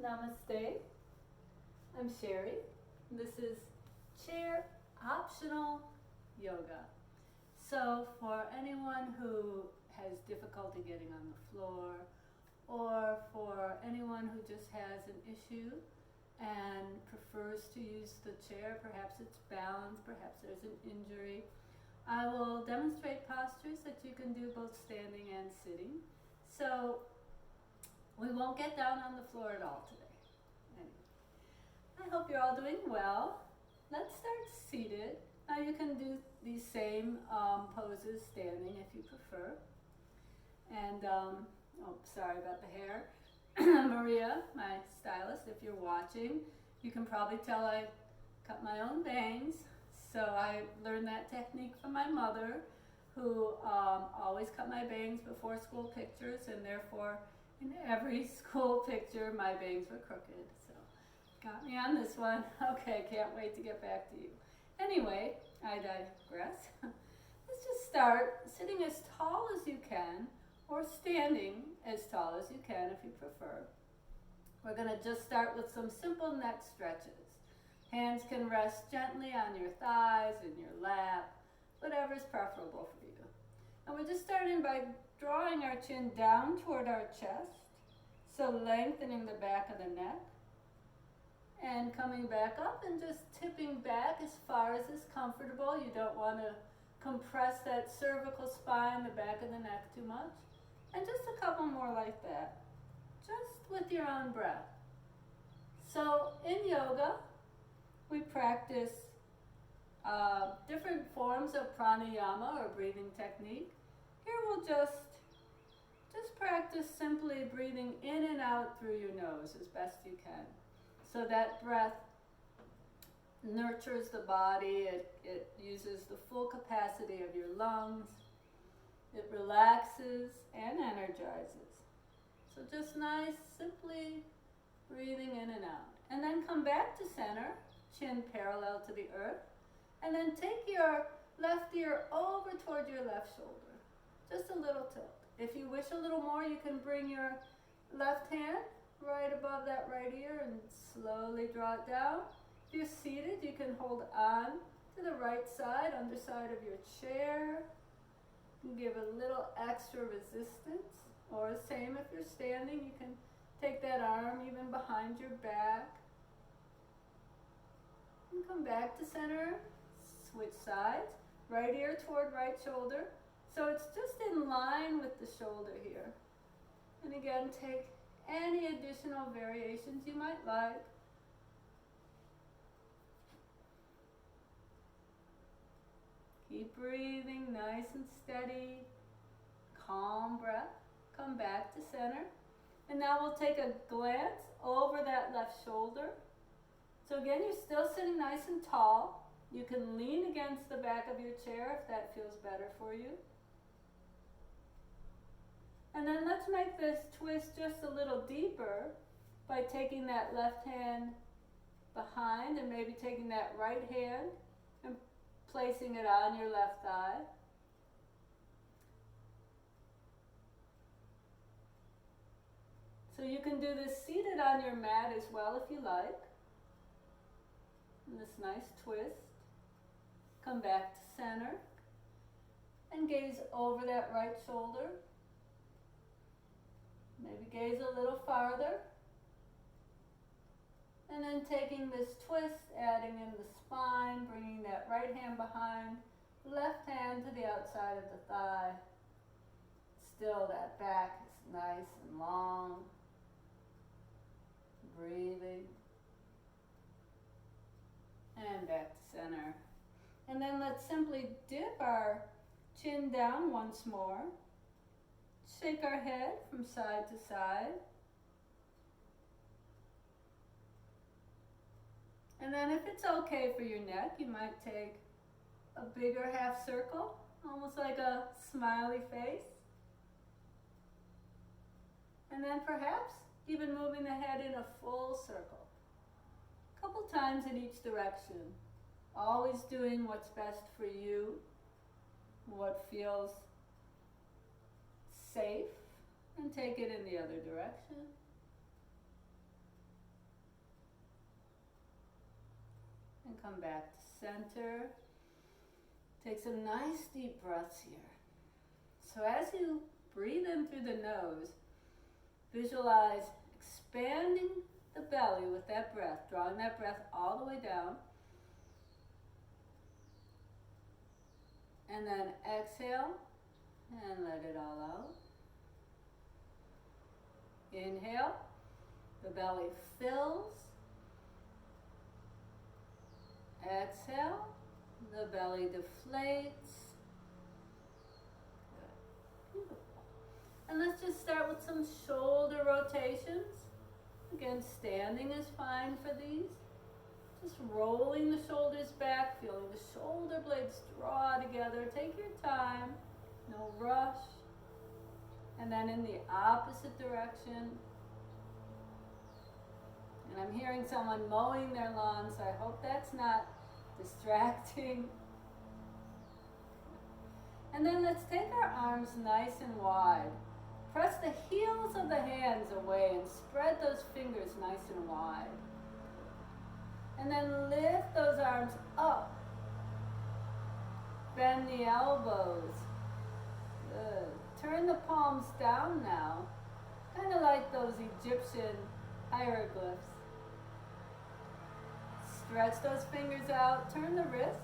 Namaste. I'm Sheri. This is chair optional yoga. So for anyone who has difficulty getting on the floor, or for anyone who just has an issue and prefers to use the chair, perhaps it's balance, perhaps there's an injury, I will demonstrate postures that you can do both standing and sitting. So we won't get down on the floor at all today. Anyway, I hope you're all doing well. Let's start seated. Now you can do these same poses standing if you prefer. And, oh, sorry about the hair. Maria, my stylist, if you're watching, you can probably tell I cut my own bangs. So I learned that technique from my mother, who always cut my bangs before school pictures, and therefore in every school picture my bangs were crooked. So got me on this one. Okay, can't wait to get back to you. Anyway, I digress. Let's just start sitting as tall as you can, or standing as tall as you can if you prefer. We're going to just start with some simple neck stretches. Hands can rest gently on your thighs, in your lap, whatever is preferable for you. And we're just starting by drawing our chin down toward our chest, so lengthening the back of the neck, and coming back up and just tipping back as far as is comfortable. You don't want to compress that cervical spine, the back of the neck too much. And just a couple more like that, just with your own breath. So in yoga, we practice different forms of pranayama or breathing technique. Here we'll just practice simply breathing in and out through your nose as best you can. So that breath nurtures the body, it uses the full capacity of your lungs, it relaxes and energizes. So just nice, simply breathing in and out. And then come back to center, chin parallel to the earth, and then take your left ear over toward your left shoulder. Just a little tilt. If you wish a little more, you can bring your left hand right above that right ear and slowly draw it down. If you're seated, you can hold on to the right side, underside of your chair. You can give a little extra resistance. Or the same if you're standing, you can take that arm even behind your back. And come back to center, switch sides, right ear toward right shoulder. So it's just in line with the shoulder here. And again, take any additional variations you might like. Keep breathing nice and steady, calm breath. Come back to center. And now we'll take a glance over that left shoulder. So again, you're still sitting nice and tall. You can lean against the back of your chair if that feels better for you. And then let's make this twist just a little deeper by taking that left hand behind and maybe taking that right hand and placing it on your left thigh. So you can do this seated on your mat as well if you like. And this nice twist. Come back to center and gaze over that right shoulder. Maybe gaze a little farther. And then taking this twist, adding in the spine, bringing that right hand behind, left hand to the outside of the thigh. Still that back is nice and long. Breathing. And back to center. And then let's simply dip our chin down once more. Shake our head from side to side. And then if it's okay for your neck, you might take a bigger half circle, almost like a smiley face. And then perhaps even moving the head in a full circle. A couple times in each direction. Always doing what's best for you, what feels safe, and take it in the other direction. And come back to center. Take some nice deep breaths here. So as you breathe in through the nose, visualize expanding the belly with that breath, drawing that breath all the way down. And then exhale and let it all out. Inhale, the belly fills. Exhale, the belly deflates. Good. Beautiful. And let's just start with some shoulder rotations. Again, standing is fine for these. Just rolling the shoulders back, feeling the shoulder blades draw together. Take your time, no rush. And then in the opposite direction. And I'm hearing someone mowing their lawn, so I hope that's not distracting. And then let's take our arms nice and wide. Press the heels of the hands away and spread those fingers nice and wide. And then lift those arms up. Bend the elbows. Good. Turn the palms down now, kind of like those Egyptian hieroglyphs. Stretch those fingers out, turn the wrists.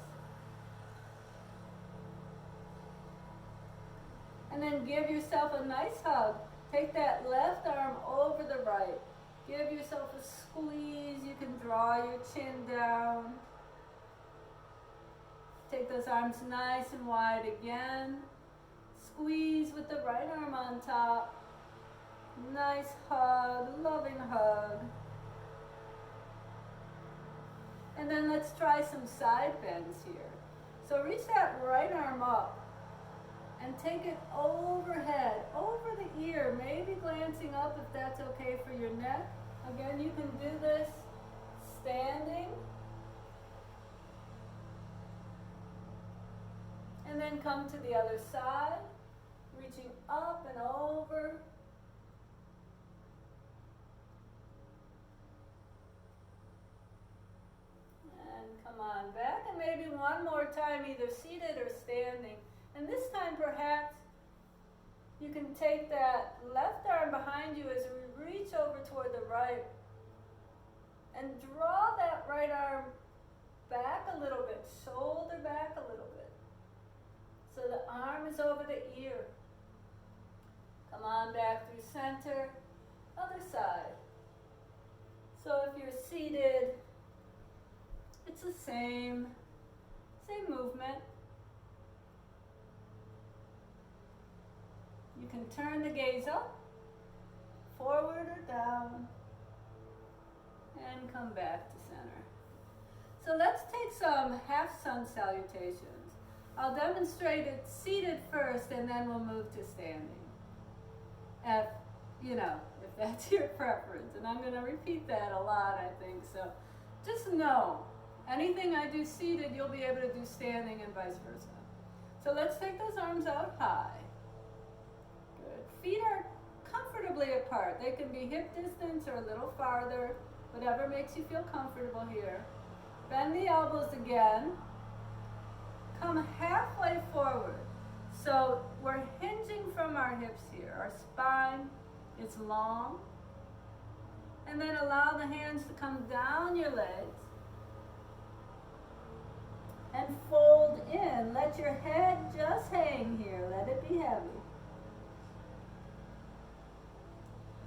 And then give yourself a nice hug. Take that left arm over the right. Give yourself a squeeze. You can draw your chin down. Take those arms nice and wide again. Squeeze with the right arm on top. Nice hug, loving hug. And then let's try some side bends here. So reach that right arm up and take it overhead, over the ear, maybe glancing up if that's okay for your neck. Again, you can do this standing. And then come to the other side, reaching up and over. And come on back, and maybe one more time, either seated or standing. And this time perhaps you can take that left arm behind you as we reach over toward the right and draw that right arm back a little bit, shoulder back a little bit. So the arm is over the ear. Come on back through center, other side. So if you're seated, it's the same movement. You can turn the gaze up, forward or down, and come back to center. So let's take some half sun salutations. I'll demonstrate it seated first, and then we'll move to standing. If that's your preference. And I'm going to repeat that a lot, I think. So just know, anything I do seated, you'll be able to do standing and vice versa. So let's take those arms out high. Good. Feet are comfortably apart. They can be hip distance or a little farther, whatever makes you feel comfortable here. Bend the elbows again. Come halfway forward. So we're hinging from our hips here. Our spine is long. And then allow the hands to come down your legs. And fold in. Let your head just hang here. Let it be heavy.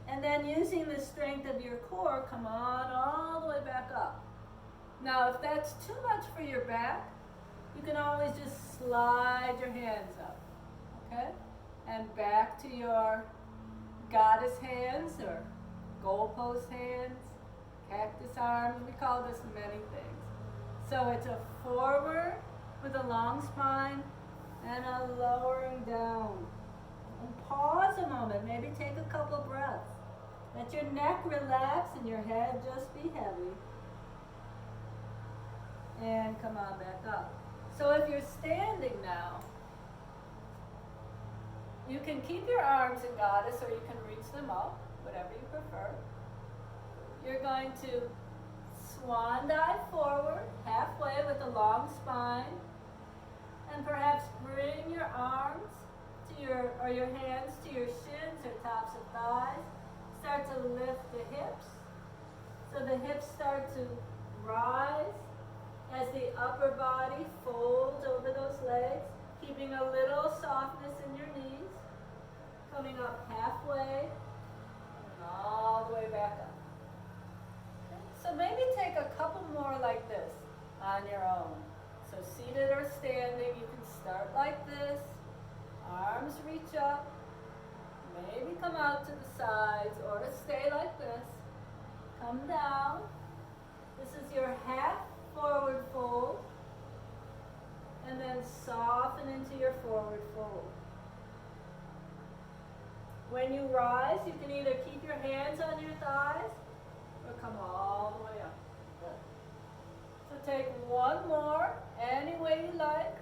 And then using the strength of your core, come on all the way back up. Now if that's too much for your back, you can always just slide your hands up, okay? And back to your goddess hands or goalpost hands, cactus arms. We call this many things. So it's a forward with a long spine and a lowering down. And pause a moment, maybe take a couple breaths. Let your neck relax and your head just be heavy. And come on back up. So if you're standing now, you can keep your arms in goddess or you can reach them up, whatever you prefer. You're going to swan dive forward, halfway with a long spine. And perhaps bring your arms to your hands to your shins or tops of thighs. Start to lift the hips. So the hips start to rise as the upper body folds over those legs, keeping a little softness in your knees. Coming up halfway and all the way back up. Okay. So maybe take a couple more like this on your own. So seated or standing, you can start like this. Arms reach up. Maybe come out to the sides or stay like this. Come down. This is your half forward fold. And then soften into your forward fold. When you rise, you can either keep your hands on your thighs or come all the way up. Good. So take one more, any way you like.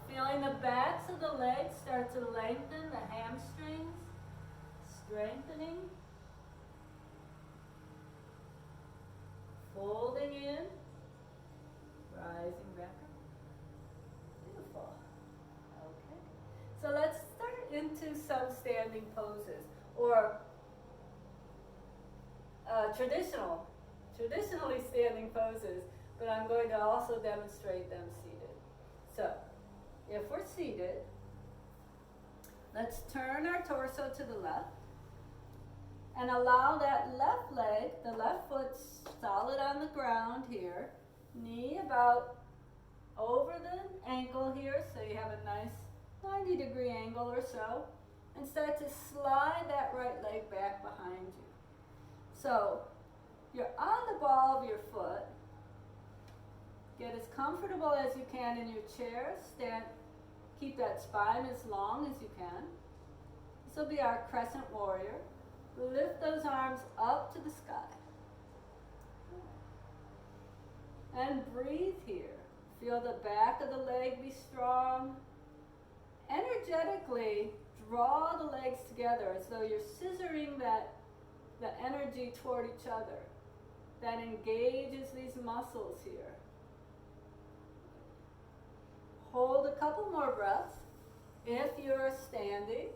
Feeling the backs of the legs start to lengthen, the hamstrings, strengthening. Folding in, rising back up. Beautiful. Okay. So let's start into some standing poses, or traditionally standing poses, but I'm going to also demonstrate them seated. So, if we're seated, let's turn our torso to the left and allow that left leg, the left foot solid on the ground here, knee about over the ankle here, so you have a nice 90-degree angle or so, and start to slide that right leg back behind you. So you're on the ball of your foot. Get as comfortable as you can in your chair. Stand, keep that spine as long as you can. This will be our crescent warrior. Lift those arms up to the sky. And breathe here. Feel the back of the leg be strong. Energetically draw the legs together as though you're scissoring the energy toward each other. That engages these muscles here. Hold a couple more breaths if you're standing.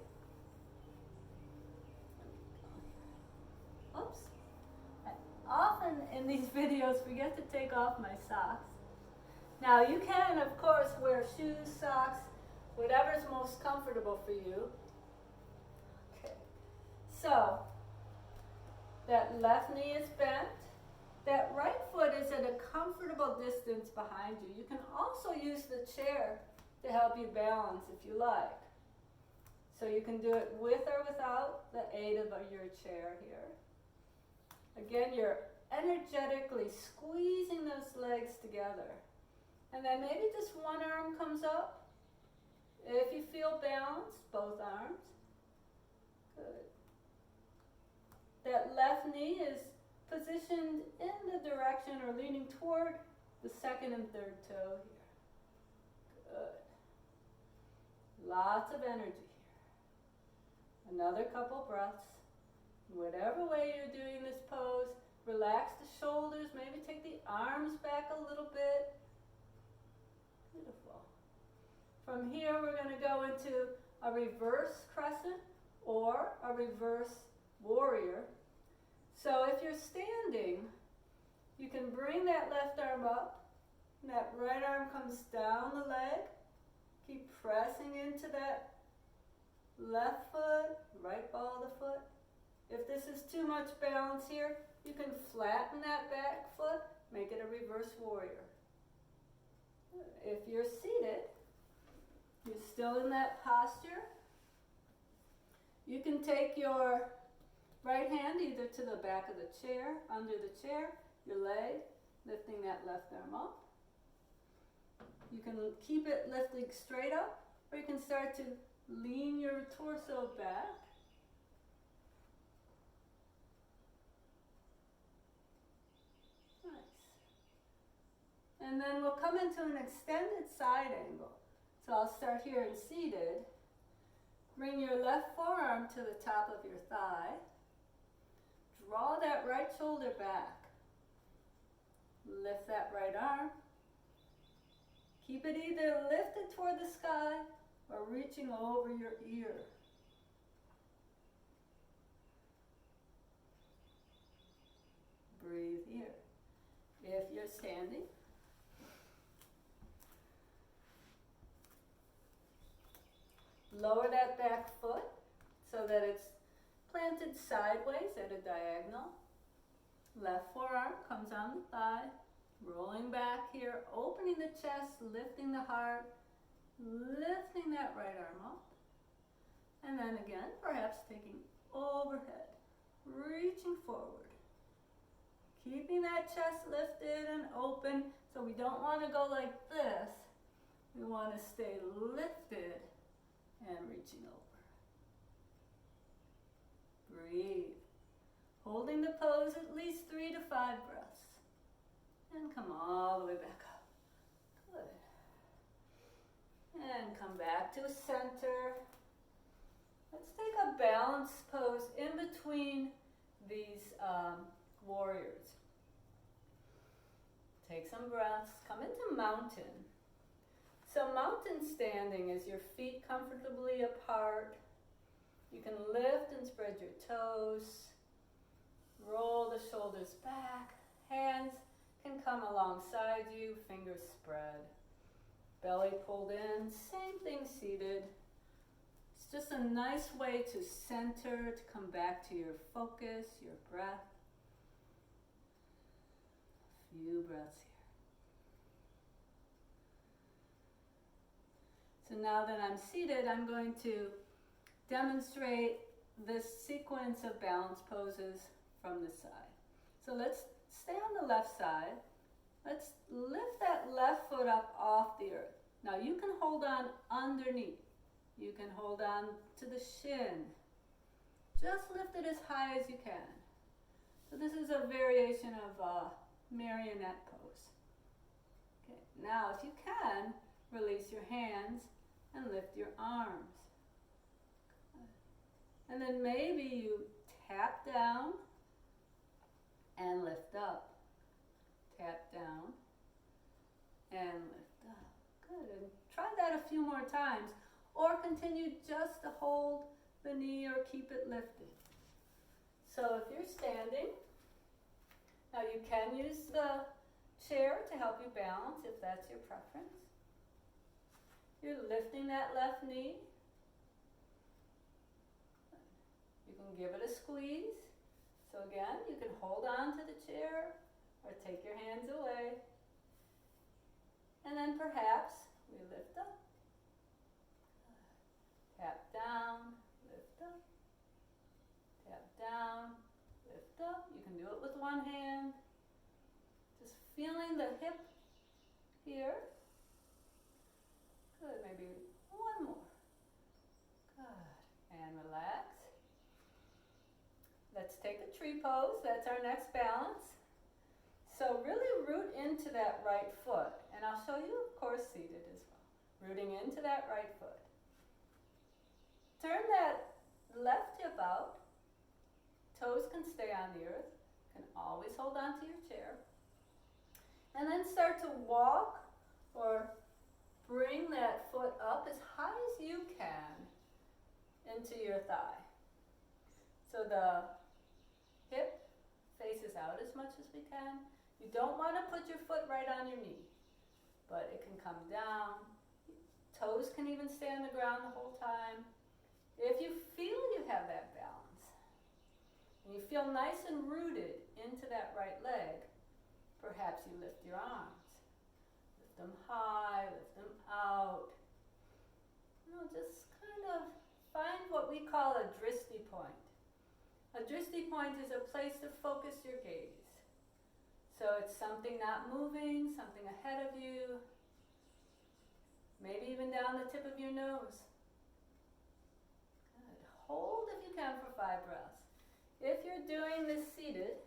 Oops. I often in these videos forget to take off my socks. Now you can, of course, wear shoes, socks, whatever's most comfortable for you. Okay. So, that left knee is bent. That right foot is at a comfortable distance behind you. You can also use the chair to help you balance if you like. So you can do it with or without the aid of your chair here. Again, you're energetically squeezing those legs together. And then maybe just one arm comes up. If you feel balanced, both arms. Good. That left knee is positioned in the direction or leaning toward the second and third toe here. Good. Lots of energy here. Another couple breaths. Whatever way you're doing this pose, relax the shoulders, maybe take the arms back a little bit. Beautiful. From here, we're going to go into a reverse crescent or a reverse warrior. So if you're standing, you can bring that left arm up, and that right arm comes down the leg. Keep pressing into that left foot, right ball of the foot. If this is too much balance here, you can flatten that back foot, make it a reverse warrior. If you're seated, you're still in that posture. You can take your right hand either to the back of the chair, under the chair, your leg, lifting that left arm up. You can keep it lifting straight up, or you can start to lean your torso back. Nice. And then we'll come into an extended side angle. So I'll start here in seated. Bring your left forearm to the top of your thigh. Draw that right shoulder back. Lift that right arm. Keep it either lifted toward the sky or reaching over your ear. Breathe here. If you're standing, lower that back foot so that it's planted sideways at a diagonal. Left forearm comes on the thigh, rolling back here, opening the chest, lifting the heart, lifting that right arm up. And then again, perhaps taking overhead, reaching forward. Keeping that chest lifted and open, so we don't want to go like this. We want to stay lifted and reaching over. Breathe. Holding the pose at least 3 to 5 breaths. And come all the way back up. Good. And come back to a center. Let's take a balanced pose in between these warriors. Take some breaths. Come into mountain. So mountain standing is your feet comfortably apart. You can lift and spread your toes. Roll the shoulders back. Hands can come alongside you. Fingers spread. Belly pulled in. Same thing seated. It's just a nice way to center, to come back to your focus, your breath. A few breaths here. So now that I'm seated, I'm going to demonstrate this sequence of balance poses from the side. So let's stay on the left side. Let's lift that left foot up off the earth. Now you can hold on underneath. You can hold on to the shin. Just lift it as high as you can. So this is a variation of a marionette pose. Okay, now if you can, release your hands and lift your arms. And then maybe you tap down and lift up. Tap down and lift up. Good. And try that a few more times. Or continue just to hold the knee or keep it lifted. So if you're standing, now you can use the chair to help you balance if that's your preference. You're lifting that left knee. You can give it a squeeze. So again, you can hold on to the chair or take your hands away. And then perhaps we lift up. Tap down, lift up. Tap down, lift up. You can do it with one hand. Just feeling the hip here. Good, maybe one more. Good, and relax. Let's take a tree pose. That's our next balance. So really root into that right foot. And I'll show you, of course, seated as well. Rooting into that right foot. Turn that left hip out. Toes can stay on the earth. You can always hold on to your chair. And then start to walk or bring that foot up as high as you can into your thigh. So the hip faces out as much as we can. You don't want to put your foot right on your knee, but it can come down. Toes can even stay on the ground the whole time. If you feel you have that balance, and you feel nice and rooted into that right leg, perhaps you lift your arms. Lift them high, lift them out. Just kind of find what we call a drishti point. A drishti point is a place to focus your gaze. So it's something not moving, something ahead of you, maybe even down the tip of your nose. Good. Hold if you can for 5 breaths. If you're doing this seated,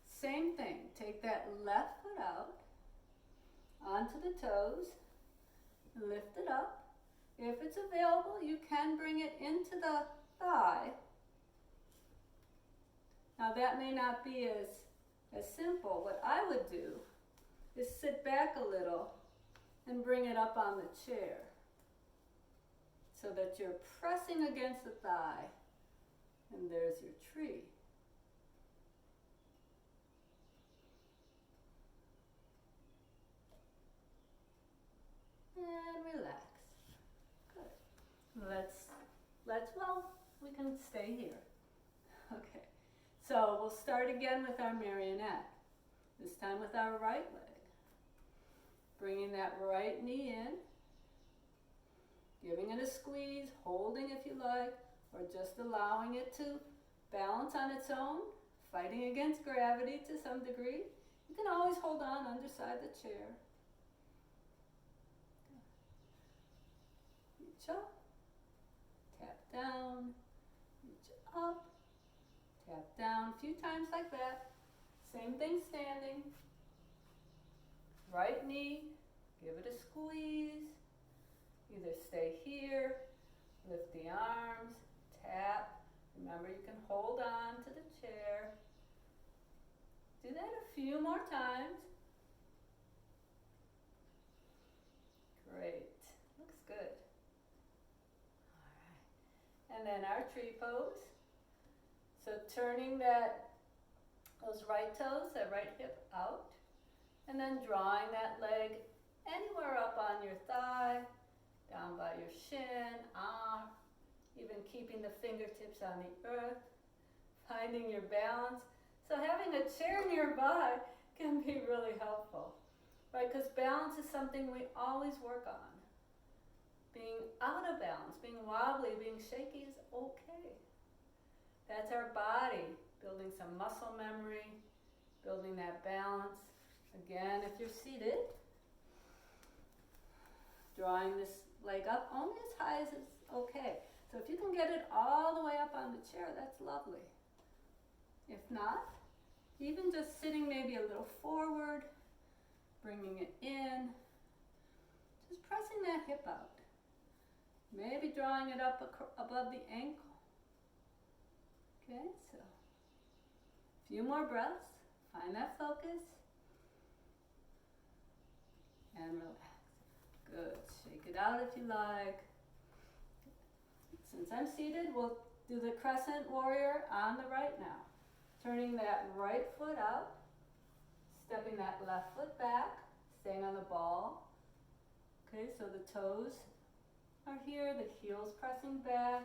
same thing. Take that left foot out onto the toes, lift it up. If it's available, you can bring it into the thigh. Now that may not be as simple. What I would do is sit back a little and bring it up on the chair so that you're pressing against the thigh, and there's your tree. And relax. Good. Well, we can stay here. Okay. So we'll start again with our marionette. This time with our right leg. Bringing that right knee in. Giving it a squeeze, holding if you like, or just allowing it to balance on its own, fighting against gravity to some degree. You can always hold on underside the chair. Reach up, tap down, reach up, tap down, a few times like that. Same thing standing. Right knee, give it a squeeze. Either stay here, lift the arms, tap. Remember, you can hold on to the chair. Do that a few more times. Great. Looks good. All right. And then our tree pose. So turning those right toes, that right hip out, and then drawing that leg anywhere up on your thigh, down by your shin, arm, even keeping the fingertips on the earth, finding your balance. So having a chair nearby can be really helpful, right? Because balance is something we always work on. Being out of balance, being wobbly, being shaky is okay. That's our body building some muscle memory, building that balance. Again, if you're seated, drawing this leg up only as high as it's okay. So if you can get it all the way up on the chair, that's lovely. If not, even just sitting maybe a little forward, bringing it in, just pressing that hip out. Maybe drawing it up above the ankle. Okay, so a few more breaths. Find that focus. And relax. Good. Shake it out if you like. Since I'm seated, we'll do the crescent warrior on the right now. Turning that right foot out, stepping that left foot back, staying on the ball. Okay, so the toes are here, the heels pressing back,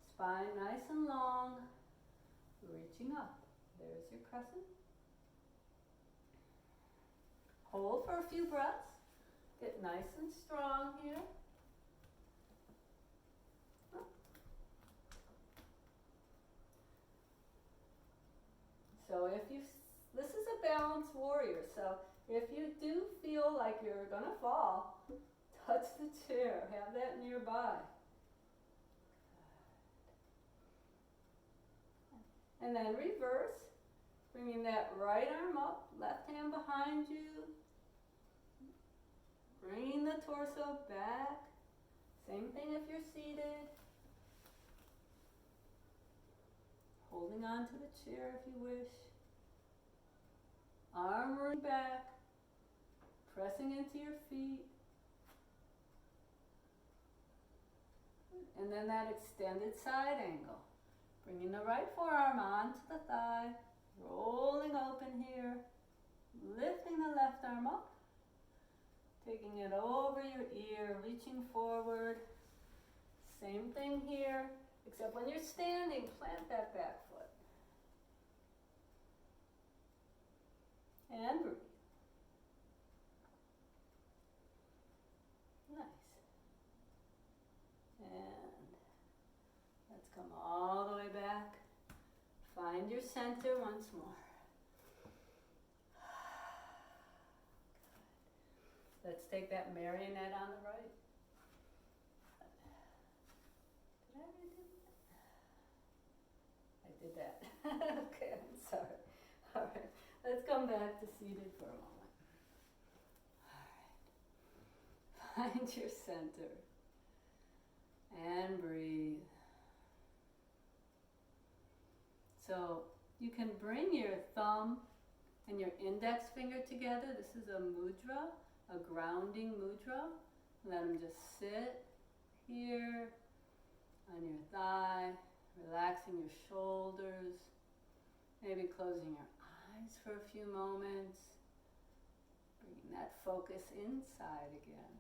spine nice and long, reaching up. There's your crescent. Hold for a few breaths. Get nice and strong here. So this is a balanced warrior, so if you do feel like you're gonna fall, touch the chair, have that nearby. And then reverse, bringing that right arm up, left hand behind you, bringing the torso back. Same thing if you're seated. Holding on to the chair if you wish. Arm rolling back, pressing into your feet. And then that extended side angle. Bringing the right forearm onto the thigh, rolling open here, lifting the left arm up, taking it over your ear, reaching forward. Same thing here, except when you're standing, plant that back foot. And breathe. Nice. And let's come all the way back. Find your center once more. Good. Let's take that marionette on the right. Did I already do that? I did that. Okay, I'm sorry. All right. Let's come back to seated for a moment. All right. Find your center. And breathe. So you can bring your thumb and your index finger together. This is a mudra, a grounding mudra. Let them just sit here on your thigh, relaxing your shoulders, maybe closing your eyes for a few moments, bringing that focus inside again.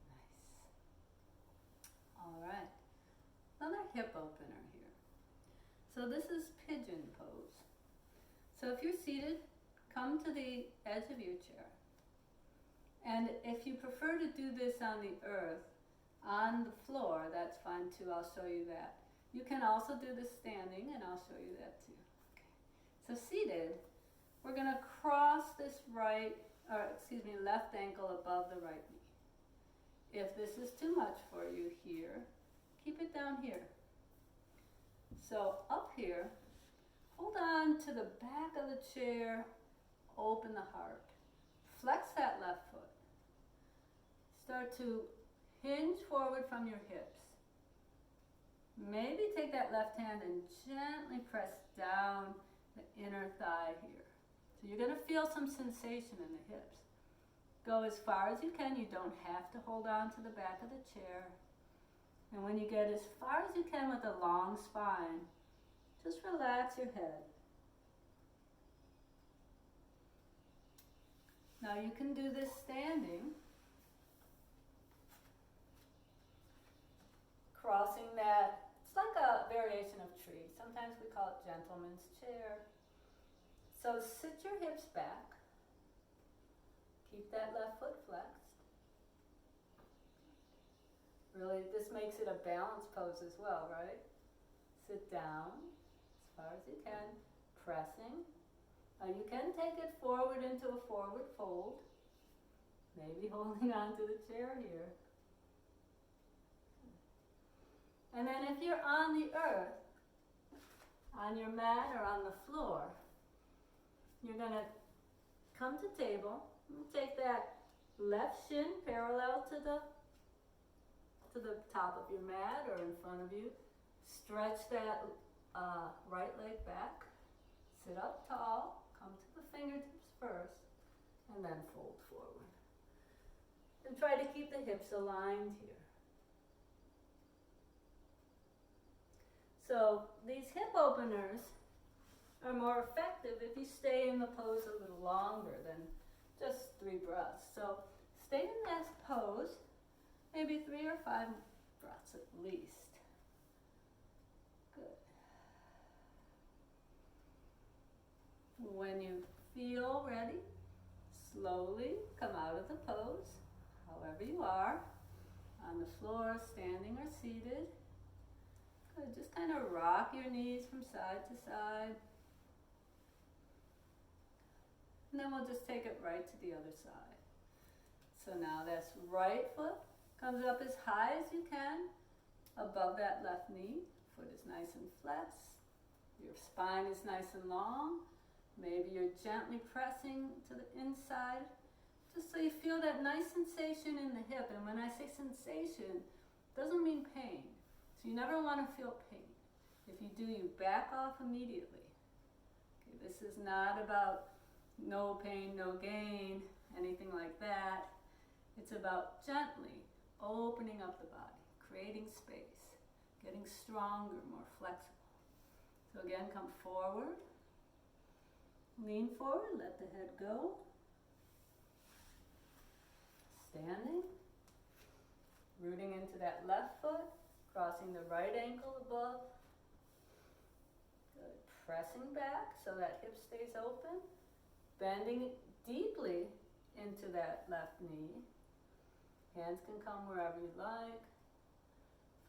Nice. All right. Another hip opener here. So this is pigeon pose. So if you're seated, come to the edge of your chair. And if you prefer to do this on the earth, on the floor, that's fine too. I'll show you that. You can also do this standing, and I'll show you that too. Okay. So seated, we're going to cross this left ankle above the right knee. If this is too much for you here, keep it down here. So up here, hold on to the back of the chair, open the heart. Flex that left foot. Start to hinge forward from your hips. Maybe take that left hand and gently press down the inner thigh here. So you're going to feel some sensation in the hips. Go as far as you can. You don't have to hold on to the back of the chair. And when you get as far as you can with a long spine, just relax your head. Now you can do this standing, crossing that. It's like a variation of tree. Sometimes we call it gentleman's chair. So sit your hips back. Keep that left foot flexed. Really, this makes it a balanced pose as well, right? Sit down as far as you can, pressing. You can take it forward into a forward fold, maybe holding on to the chair here. And then if you're on the earth, on your mat or on the floor, you're going to come to table and take that left shin parallel to the top of your mat or in front of you. Stretch that right leg back. Sit up tall. Come to the fingertips first, and then fold forward. And try to keep the hips aligned here. So these hip openers are more effective if you stay in the pose a little longer than just 3 breaths. So stay in this pose, maybe 3 or 5 breaths at least. When you feel ready, slowly come out of the pose, however you are, on the floor, standing or seated. Good, just kind of rock your knees from side to side. And then we'll just take it right to the other side. So now that's right foot comes up as high as you can, above that left knee. Foot is nice and flexed. Your spine is nice and long. Maybe you're gently pressing to the inside, just so you feel that nice sensation in the hip. And when I say sensation, it doesn't mean pain. So you never want to feel pain. If you do, you back off immediately. Okay, this is not about no pain, no gain, anything like that. It's about gently opening up the body, creating space, getting stronger, more flexible. So again, come forward. Lean forward, let the head go. Standing. Rooting into that left foot, crossing the right ankle above. Good. Pressing back so that hip stays open. Bending deeply into that left knee. Hands can come wherever you like.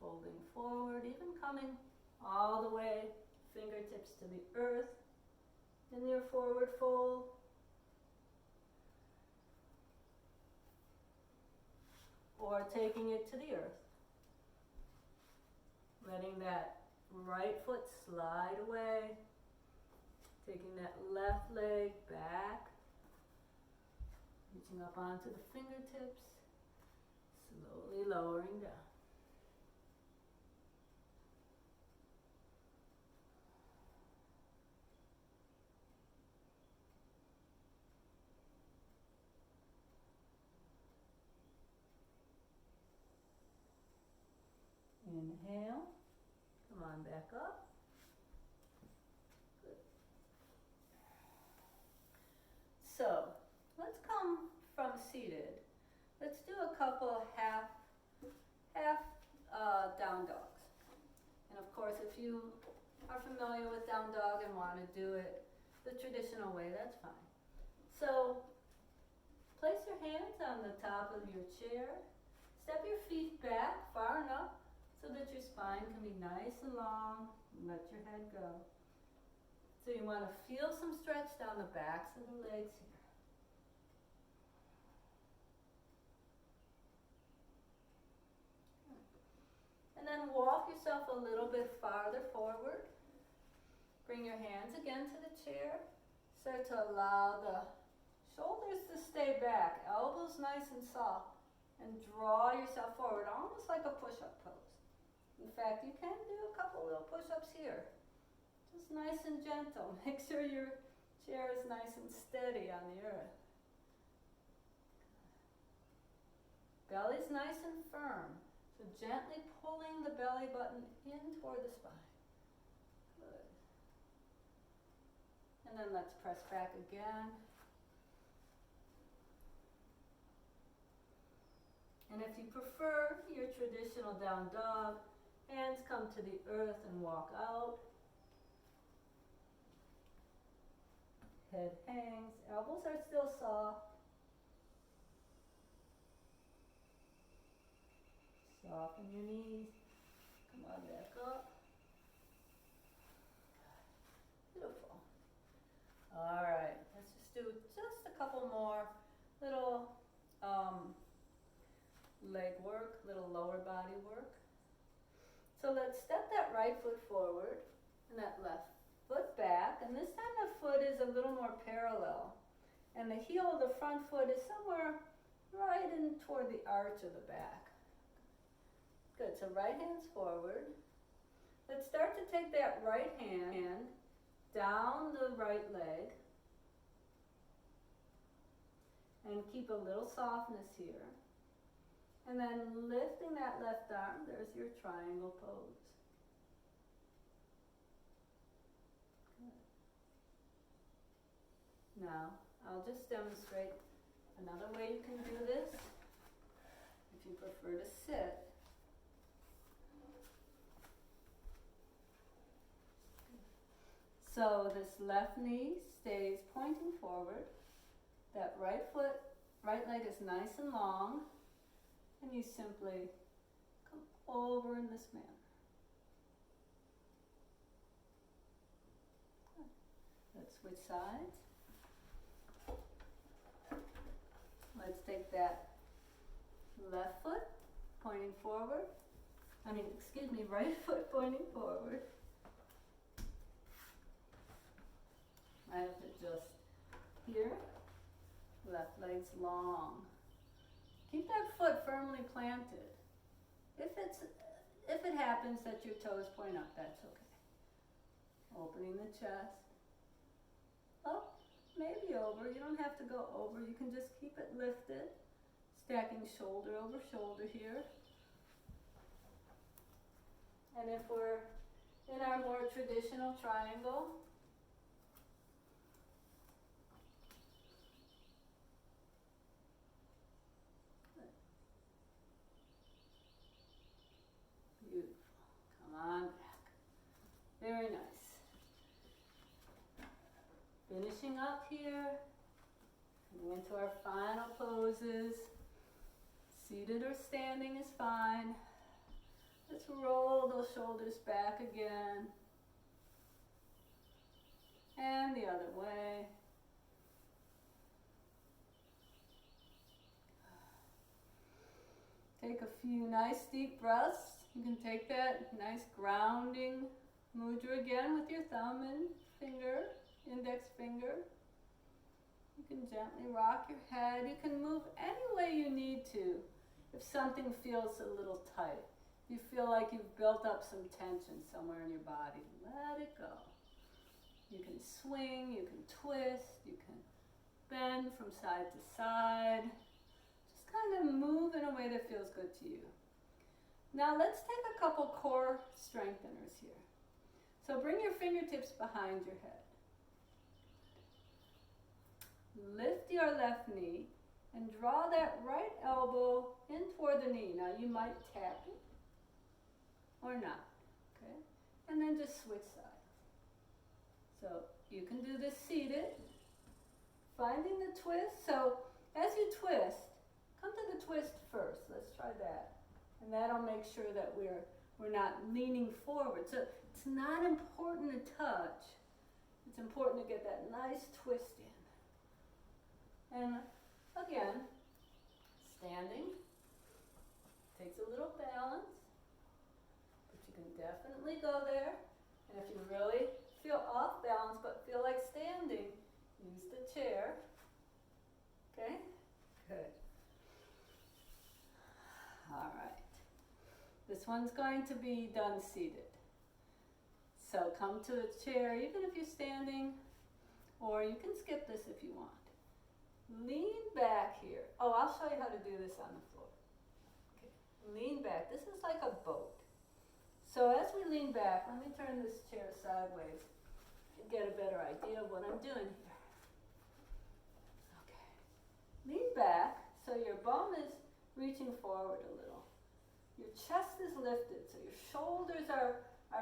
Folding forward, even coming all the way, fingertips to the earth. In your forward fold. Or taking it to the earth. Letting that right foot slide away. Taking that left leg back. Reaching up onto the fingertips. Slowly lowering down. on back up. Good. So, let's come from seated. Let's do a couple half down dogs. And of course, if you are familiar with down dog and want to do it the traditional way, that's fine. So, place your hands on the top of your chair. Step your feet back far enough so that your spine can be nice and long. Let your head go. So you want to feel some stretch down the backs of the legs here. And then walk yourself a little bit farther forward. Bring your hands again to the chair. Start to allow the shoulders to stay back, elbows nice and soft, and draw yourself forward, almost like a push-up pose. In fact, you can do a couple little push-ups here. Just nice and gentle. Make sure your chair is nice and steady on the earth. Belly's nice and firm. So gently pulling the belly button in toward the spine. Good. And then let's press back again. And if you prefer your traditional down dog, hands come to the earth and walk out. Head hangs, elbows are still soft. Soften your knees. Come on back up. Beautiful. All right, let's just do just a couple more little leg work, little lower body work. So let's step that right foot forward and that left foot back. And this time the foot is a little more parallel. And the heel of the front foot is somewhere right in toward the arch of the back. Good, so right hand's forward. Let's start to take that right hand down the right leg and keep a little softness here. And then lifting that left arm, there's your triangle pose. Good. Now, I'll just demonstrate another way you can do this. If you prefer to sit, so this left knee stays pointing forward. That right leg is nice and long. And you simply come over in this manner. Good. Let's switch sides. Let's take that left foot pointing forward. Right foot pointing forward. I have to adjust here. Left leg's long. Keep that foot firmly planted. If it happens that your toes point up, that's okay. Opening the chest. Up, maybe over. You don't have to go over. You can just keep it lifted. Stacking shoulder over shoulder here. And if we're in our more traditional triangle, on back. Very nice. Finishing up here. Coming into our final poses. Seated or standing is fine. Let's roll those shoulders back again. And the other way. Take a few nice deep breaths. You can take that nice grounding mudra again with your thumb and finger, index finger. You can gently rock your head. You can move any way you need to if something feels a little tight. You feel like you've built up some tension somewhere in your body. Let it go. You can swing, you can twist, you can bend from side to side. Just kind of move in a way that feels good to you. Now let's take a couple core strengtheners here. So bring your fingertips behind your head. Lift your left knee and draw that right elbow in toward the knee. Now you might tap it or not, okay? And then just switch sides. So you can do this seated, finding the twist. So as you twist, come to the twist first. Let's try that. And that'll make sure that we're not leaning forward. So it's not important to touch. It's important to get that nice twist in. And again, standing takes a little balance, but you can definitely go there. And if you really feel off balance but feel like standing, use the chair. Okay? Good. All right. This one's going to be done seated. So come to a chair, even if you're standing, or you can skip this if you want. Lean back here. Oh, I'll show you how to do this on the floor. Okay. Lean back. This is like a boat. So as we lean back, let me turn this chair sideways and get a better idea of what I'm doing here. Okay. Lean back so your bum is reaching forward a little. Your chest is lifted, so your shoulders are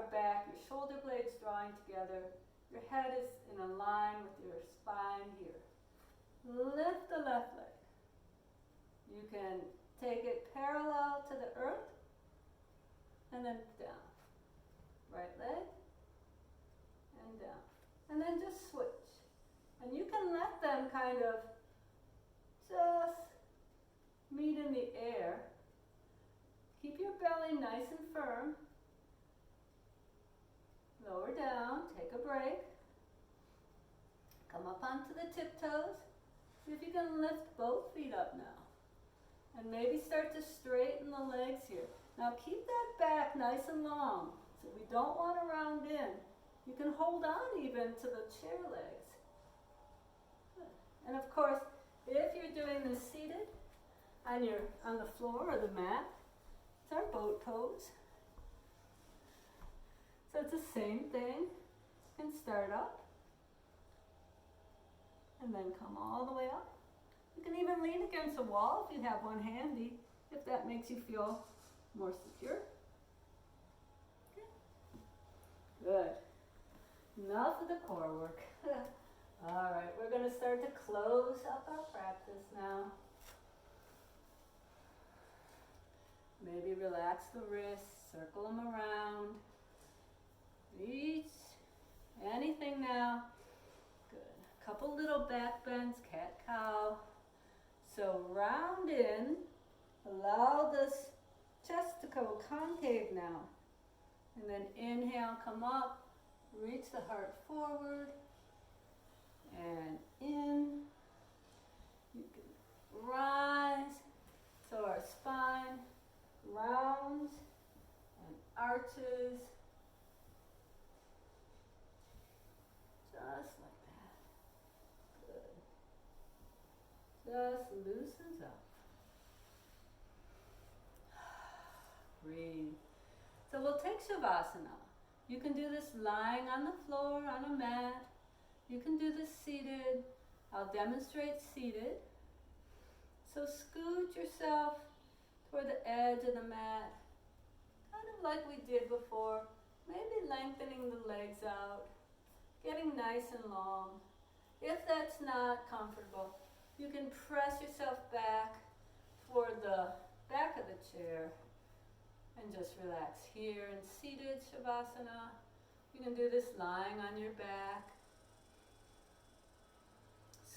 back, your shoulder blades drawing together. Your head is in a line with your spine here. Lift the left leg. You can take it parallel to the earth and then down. Right leg and down. And then just switch. And you can let them kind of just meet in the air. Keep your belly nice and firm. Lower down, take a break. Come up onto the tiptoes. See if you can lift both feet up now. And maybe start to straighten the legs here. Now keep that back nice and long. So we don't want to round in. You can hold on even to the chair legs. Good. And of course, if you're doing this seated on the floor or the mat, it's our boat pose. So it's the same thing. You can start up and then come all the way up. You can even lean against a wall if you have one handy, if that makes you feel more secure. Okay. Good. Enough of the core work. All right, we're going to start to close up our practice now. Maybe relax the wrists, circle them around. Reach, anything now. Good. Couple little back bends, cat-cow. So round in, allow this chest to go concave now. And then inhale, come up, reach the heart forward, and in. You can rise, so our spine rounds and arches. Just like that. Good. Just loosens up. Breathe. So we'll take Shavasana. You can do this lying on the floor, on a mat. You can do this seated. I'll demonstrate seated. So scoot yourself toward the edge of the mat, kind of like we did before. Maybe lengthening the legs out. Getting nice and long. If that's not comfortable, you can press yourself back toward the back of the chair and just relax here in seated Shavasana. You can do this lying on your back.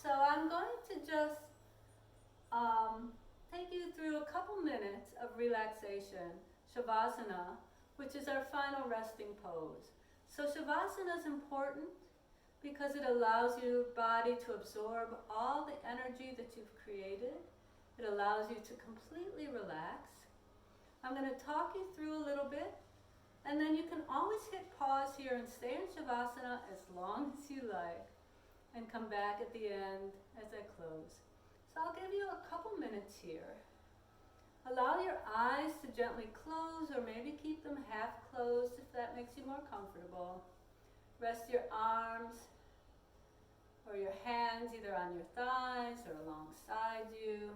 So I'm going to just take you through a couple minutes of relaxation, Shavasana, which is our final resting pose. So Shavasana is important because it allows your body to absorb all the energy that you've created. It allows you to completely relax. I'm going to talk you through a little bit, and then you can always hit pause here and stay in Shavasana as long as you like, and come back at the end as I close. So I'll give you a couple minutes here. Allow your eyes to gently close, or maybe keep them half closed if that makes you more comfortable. Rest your arms or your hands either on your thighs or alongside you.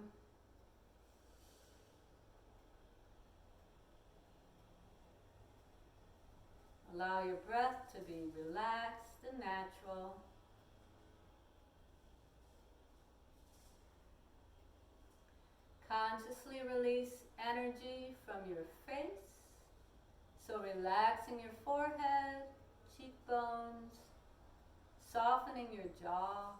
Allow your breath to be relaxed and natural. Consciously release energy from your face. So relaxing your forehead, cheekbones, softening your jaw.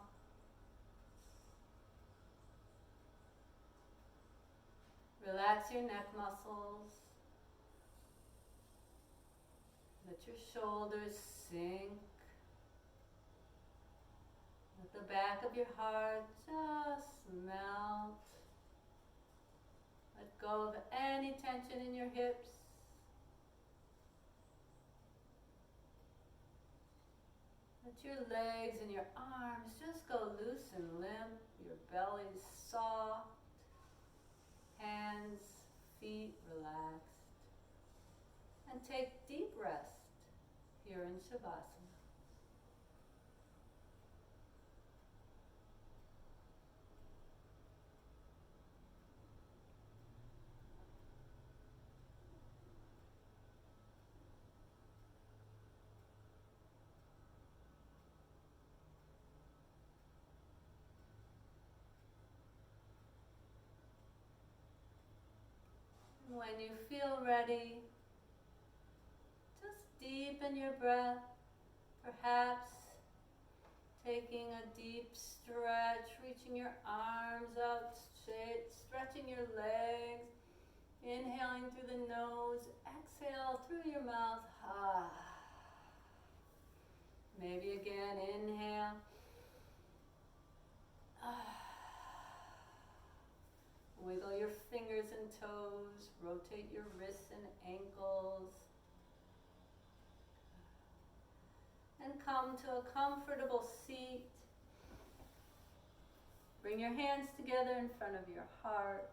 Relax your neck muscles. Let your shoulders sink. Let the back of your heart just melt. Let go of any tension in your hips. Let your legs and your arms just go loose and limp. Your belly's soft. Hands, feet relaxed. And take deep rest here in Shavasana. When you feel ready, just deepen your breath, perhaps taking a deep stretch, reaching your arms out, stretching your legs, inhaling through the nose, exhale through your mouth. Maybe again, inhale. Wiggle your fingers and toes, rotate your wrists and ankles, and come to a comfortable seat. Bring your hands together in front of your heart.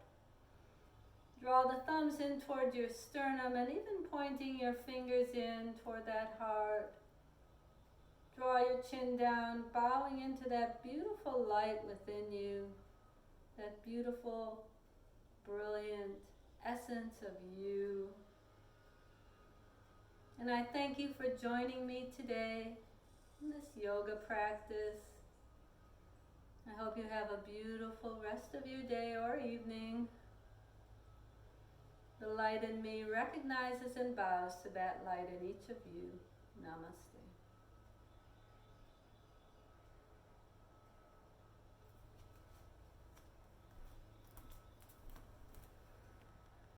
Draw the thumbs in toward your sternum and even pointing your fingers in toward that heart. Draw your chin down, bowing into that beautiful light within you, that beautiful, brilliant essence of you. And I thank you for joining me today in this yoga practice. I hope you have a beautiful rest of your day or evening. The light in me recognizes and bows to that light in each of you. Namaste.